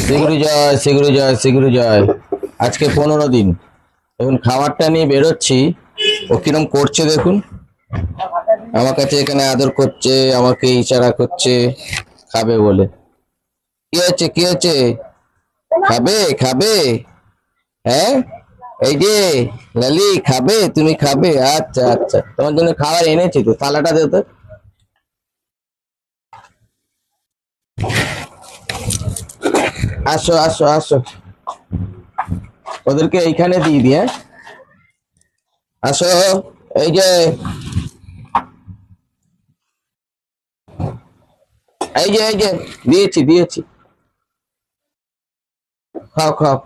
শিগুড়ি জয়, শিগুড়ি জয়, শিগুড়ি জয়। আজকে 15 দিন। এখন খাবারটা নিয়ে বেরোচ্ছি। ও কিরম করছে দেখুন। আমার কাছে এখানে আদর করছে, আমাকে ইশারা করছে খাবে বলে। কি হচ্ছে, কি হচ্ছে? খাবে, খাবে? হ্যাঁ, এই যে লালি, খাবে? তুমি খাবে? আচ্ছা আচ্ছা, তোমার জন্য খাবার এনেছি তো, থালাটা দে তো। আসো আসো আসো, ওদেরকে এইখানে দিয়ে দি, হ্যাঁ। আসো, এই যে, এই যে দিয়েছি দিয়েছি। খাও খাও।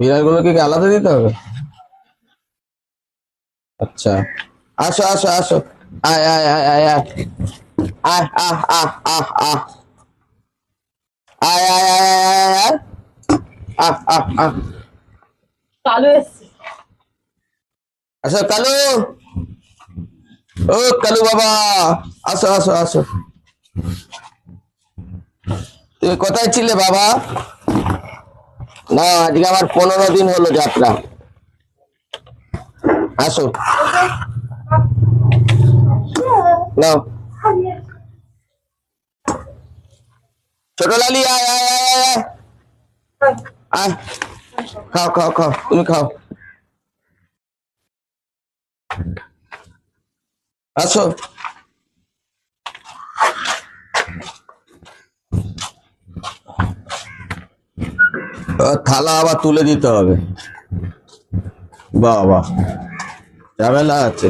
বিড়ালগুলোকে কি আলাদা দিতে হবে? আচ্ছা, আসো আসো আসো। আয় আয় আয় আয় আয়। আয় আহ আহ আহ আহ। আয় আয় আয় আয় আয় আয়। আহ আহ আহ। কালো এসছে। আসো কালু। ও কালু বাবা, আসো আসো আসো। তুমি কোথায় ছিলে বাবা? না, আজকে আমার 15 দিন হলো যাত্রা। আসো, নাও। ছোট লালি, আয় আয় আয় আয় আয়। আয়, খাও খাও খাও, তুমি খাও। আসো। থালা আবার তুলে দিতে হবে। বাহ বাহ, ঝামেলা আছে।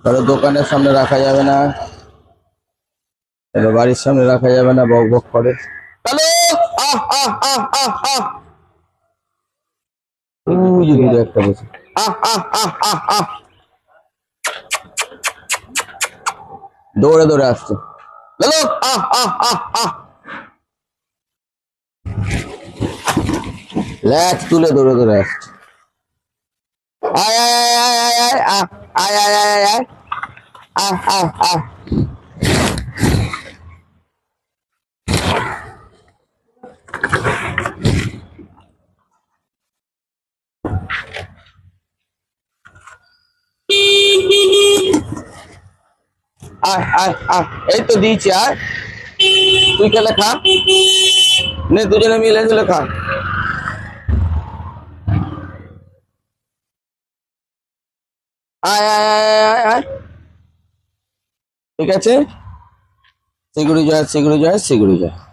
কারো দোকানের সামনে রাখা যাবে না, কারো বাড়ির সামনে রাখা যাবে না, বক বক করে। হ্যালো, আহ আহ আহ আহ আহ। ওই যে দূরে একটা বসে, আহ আহ আহ আহ আহ। দৌড়ে দৌড়ে আসছে। হ্যালো, আহ আহ আহ আহ। ল্যাচ তুলে দৌড়ে দৌড়ে আসছে। আয় আয় আয় আয় আয় আয়, আহ, আয় আয় আয় আয় আয়, আহ আহ আহ। আয় আয় আয়, এই তো দিয়েছি, আয়। তুই খেলে খা, নে দুজনে মিলে মিলে খা। আয় আয় আয় আয় আয়। ঠিক আছে, সিকিউরিটি জয়, সিকিউরিটি জয়, সিকিউরিটি জয়।